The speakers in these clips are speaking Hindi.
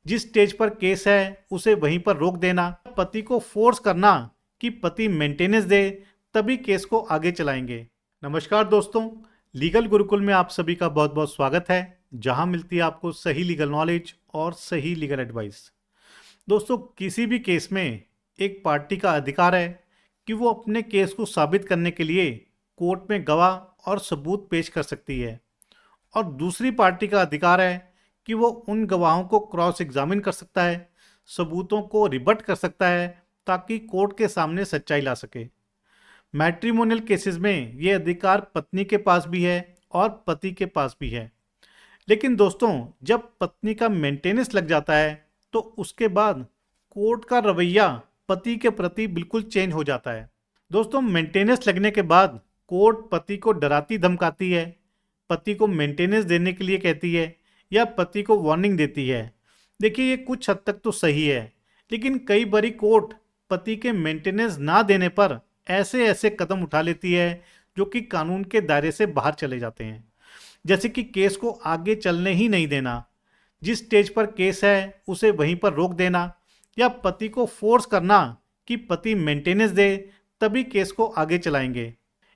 जिस स्टेज पर केस है उसे वहीं पर रोक देना, पति को फोर्स करना कि पति मेंटेनेंस दे, तभी केस को आगे चलाएंगे। नमस्कार दोस्तों, लीगल गुरुकुल में आप सभी का बहुत बहुत स्वागत है, जहां मिलती है आपको सही लीगल नॉलेज और सही लीगल एडवाइस। दोस्तों, किसी भी केस में एक पार्टी का अधिकार है कि वो अपने केस को साबित करने के लिए कोर्ट में गवाह और सबूत पेश कर सकती है, और दूसरी पार्टी का अधिकार है कि वो उन गवाहों को क्रॉस एग्जामिन कर सकता है, सबूतों को रिबट कर सकता है, ताकि कोर्ट के सामने सच्चाई ला सके। मैट्रिमोनियल केसेस में ये अधिकार पत्नी के पास भी है और पति के पास भी है। लेकिन दोस्तों, जब पत्नी का मेंटेनेंस लग जाता है तो उसके बाद कोर्ट का रवैया पति के प्रति बिल्कुल चेंज हो जाता है। दोस्तों, मेंटेनेंस लगने के बाद कोर्ट पति को डराती धमकाती है, पति को मेंटेनेंस देने के लिए कहती है या पति को वार्निंग देती है। देखिए, ये कुछ हद तक तो सही है, लेकिन कई बारी कोर्ट पति के मेंटेनेंस ना देने पर ऐसे ऐसे कदम उठा लेती है जो कि कानून के दायरे से बाहर चले जाते हैं। जैसे कि केस को आगे चलने ही नहीं देना, जिस स्टेज पर केस है उसे वहीं पर रोक देना, या पति को फोर्स करना कि पति मेंटेनेंस दे, तभी केस को आगे चलाएंगे।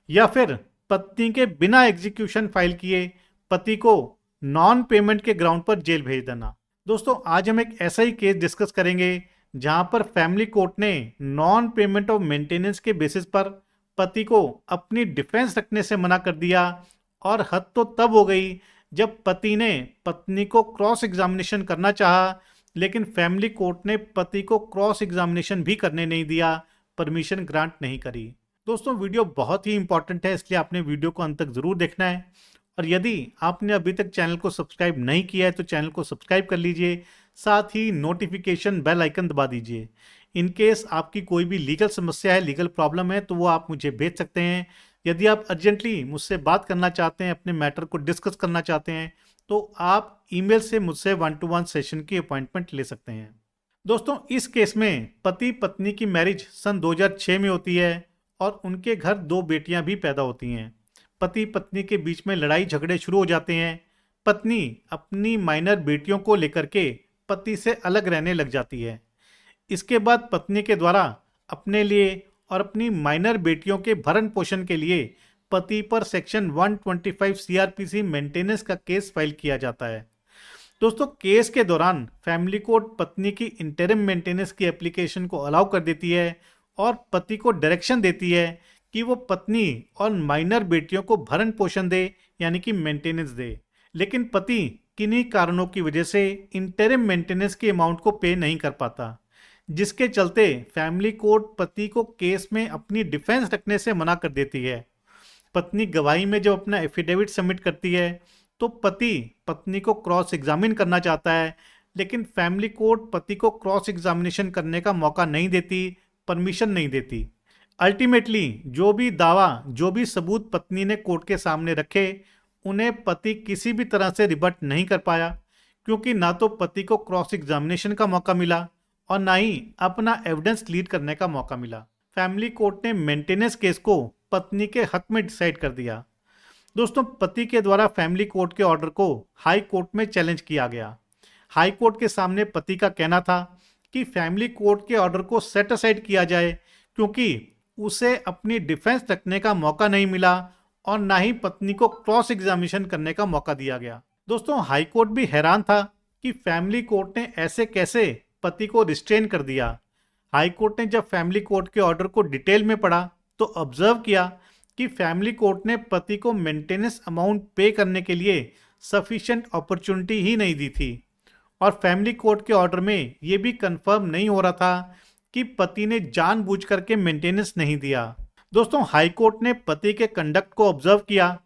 या फिर पत्नी के बिना एग्जीक्यूशन फाइल किए पति को नॉन पेमेंट के ग्राउंड पर जेल भेज देना। दोस्तों, आज हम एक ऐसा ही केस डिस्कस करेंगे जहां पर फैमिली कोर्ट ने नॉन पेमेंट ऑफ मेंटेनेंस के बेसिस पर पति को अपनी डिफेंस रखने से मना कर दिया, और हद तो तब हो गई जब पति ने पत्नी को क्रॉस एग्जामिनेशन करना चाहा, लेकिन फैमिली कोर्ट ने पति को क्रॉस एग्जामिनेशन भी करने नहीं दिया, परमिशन ग्रांट नहीं करी। दोस्तों, वीडियो बहुत ही इंपॉर्टेंट है, इसलिए आपने वीडियो को अंत तक जरूर देखना है। और यदि आपने अभी तक चैनल को सब्सक्राइब नहीं किया है तो चैनल को सब्सक्राइब कर लीजिए, साथ ही नोटिफिकेशन बेल आइकन दबा दीजिए। इन केस आपकी कोई भी लीगल समस्या है, लीगल प्रॉब्लम है, तो वो आप मुझे भेज सकते हैं। यदि आप अर्जेंटली मुझसे बात करना चाहते हैं, अपने मैटर को डिस्कस करना चाहते हैं, तो आप ईमेल से मुझसे 1-to-1 सेशन की अपॉइंटमेंट ले सकते हैं। दोस्तों, इस केस में पति पत्नी की मैरिज सन 2006 में होती है और उनके घर 2 बेटियां भी पैदा होती हैं। पति पत्नी के बीच में लड़ाई झगड़े शुरू हो जाते हैं। पत्नी अपनी माइनर बेटियों को लेकर के पति से अलग रहने लग जाती है। इसके बाद पत्नी के द्वारा अपने लिए और अपनी माइनर बेटियों के भरण पोषण के लिए पति पर सेक्शन 125 सीआरपीसी मेंटेनेंस का केस फाइल किया जाता है। दोस्तों, केस के दौरान फैमिली कोर्ट पत्नी की इंटरिम मेंटेनेंस की एप्लीकेशन को अलाउ कर देती है और पति को डायरेक्शन देती है कि वो पत्नी और माइनर बेटियों को भरण पोषण दे, यानी कि मेंटेनेंस दे। लेकिन पति किन्हीं कारणों की वजह से इंटरिम मेंटेनेंस के अमाउंट को पे नहीं कर पाता, जिसके चलते फैमिली कोर्ट पति को केस में अपनी डिफेंस रखने से मना कर देती है। पत्नी गवाही में जब अपना एफिडेविट सबमिट करती है तो पति पत्नी को क्रॉस एग्जामिन करना चाहता है, लेकिन फैमिली कोर्ट पति को क्रॉस एग्जामिनेशन करने का मौका नहीं देती, परमिशन नहीं देती। अल्टीमेटली जो भी दावा, जो भी सबूत पत्नी ने कोर्ट के सामने रखे, उन्हें पति किसी भी तरह से रिबट नहीं कर पाया, क्योंकि ना तो पति को क्रॉस एग्जामिनेशन का मौका मिला और ना ही अपना एविडेंस लीड करने का मौका मिला। फैमिली कोर्ट ने मेंटेनेंस केस को पत्नी के हक में डिसाइड कर दिया। दोस्तों, पति के द्वारा फैमिली कोर्ट के ऑर्डर को हाई कोर्ट में चैलेंज किया गया। हाई कोर्ट के सामने पति का कहना था कि फैमिली कोर्ट के ऑर्डर को सेट असाइड किया जाए, क्योंकि उसे अपनी डिफेंस रखने का मौका नहीं मिला और ना ही पत्नी को क्रॉस एग्जामिनेशन करने का मौका दिया गया। दोस्तों, हाई कोर्ट भी हैरान था कि फैमिली कोर्ट ने ऐसे कैसे पति को रिस्ट्रेन कर दिया। हाई कोर्ट ने जब फैमिली कोर्ट के ऑर्डर को डिटेल में पढ़ा तो ऑब्जर्व किया कि फैमिली कोर्ट ने पति को मेंटेनेंस अमाउंट पे करने के लिए सफिशिएंट अपॉर्चुनिटी ही नहीं दी थी, और फैमिली कोर्ट के ऑर्डर में यह भी कंफर्म नहीं हो रहा था कि पति ने जानबूझ करके मेंटेनेंस नहीं दिया। दोस्तों, हाई कोर्ट ने पति के कंडक्ट को ऑब्जर्व किया,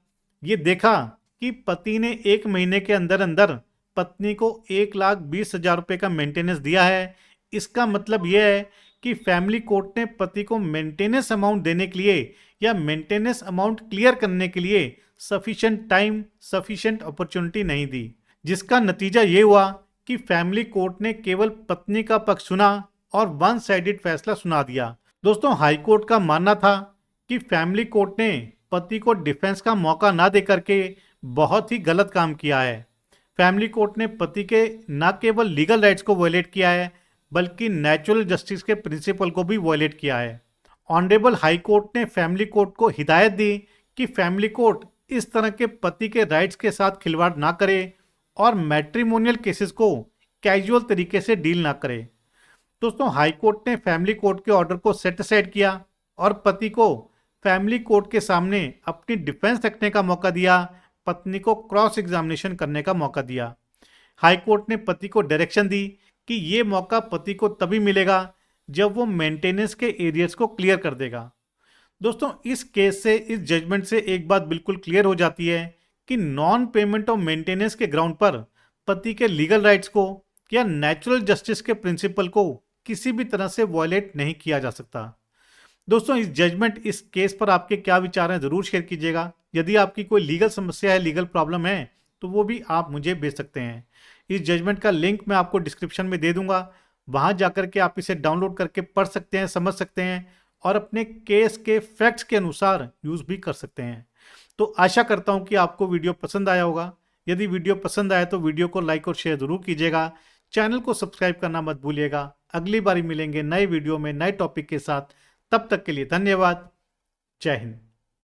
ये देखा कि पति ने 1 महीने के अंदर अंदर पत्नी को 1,20,000 रुपये का मेंटेनेंस दिया है। इसका मतलब यह है कि फैमिली कोर्ट ने पति को मेंटेनेंस अमाउंट देने के लिए या मेंटेनेंस अमाउंट क्लियर करने के लिए सफिशिएंट टाइम, सफिशिएंट अपॉर्चुनिटी नहीं दी, जिसका नतीजा ये हुआ कि फैमिली कोर्ट ने केवल पत्नी का पक्ष सुना और वन साइडेड फैसला सुना दिया। दोस्तों, हाई कोर्ट का मानना था कि फैमिली कोर्ट ने पति को डिफेंस का मौका ना दे करके बहुत ही गलत काम किया है। फैमिली कोर्ट ने पति के न केवल लीगल राइट्स को वायलेट किया है बल्कि नेचुरल जस्टिस के प्रिंसिपल को भी वायलेट किया है। ऑनरेबल हाई कोर्ट ने फैमिली कोर्ट को हिदायत दी कि फैमिली कोर्ट इस तरह के पति के राइट्स के साथ खिलवाड़ ना करे और मैट्रिमोनियल केसेस को कैजुअल तरीके से डील ना करे। दोस्तों, हाई कोर्ट ने फैमिली कोर्ट के ऑर्डर को सेट असाइड किया और पति को फैमिली कोर्ट के सामने अपनी डिफेंस रखने का मौका दिया, पत्नी को क्रॉस एग्जामिनेशन करने का मौका दिया। हाई कोर्ट ने पति को डायरेक्शन दी कि ये मौका पति को तभी मिलेगा जब वो मेंटेनेंस के एरियर्स को क्लियर कर देगा। दोस्तों, इस केस से, इस जजमेंट से एक बात बिल्कुल क्लियर हो जाती है कि नॉन पेमेंट ऑफ मेंटेनेंस के ग्राउंड पर पति के लीगल राइट्स को या नेचुरल जस्टिस के प्रिंसिपल को किसी भी तरह से वायलेट नहीं किया जा सकता। दोस्तों, इस जजमेंट, इस केस पर आपके क्या विचार हैं जरूर शेयर कीजिएगा। यदि आपकी कोई लीगल समस्या है, लीगल प्रॉब्लम है, तो वो भी आप मुझे भेज सकते हैं। इस जजमेंट का लिंक मैं आपको डिस्क्रिप्शन में दे दूंगा, वहां जाकर के आप इसे डाउनलोड करके पढ़ सकते हैं, समझ सकते हैं और अपने केस के फैक्ट्स के अनुसार यूज भी कर सकते हैं। तो आशा करता हूं कि आपको वीडियो पसंद आया होगा। यदि वीडियो पसंद आया तो वीडियो को लाइक और शेयर जरूर कीजिएगा। चैनल को सब्सक्राइब करना मत भूलिएगा। अगली बारी मिलेंगे नए वीडियो में नए टॉपिक के साथ। तब तक के लिए धन्यवाद। जय हिंद।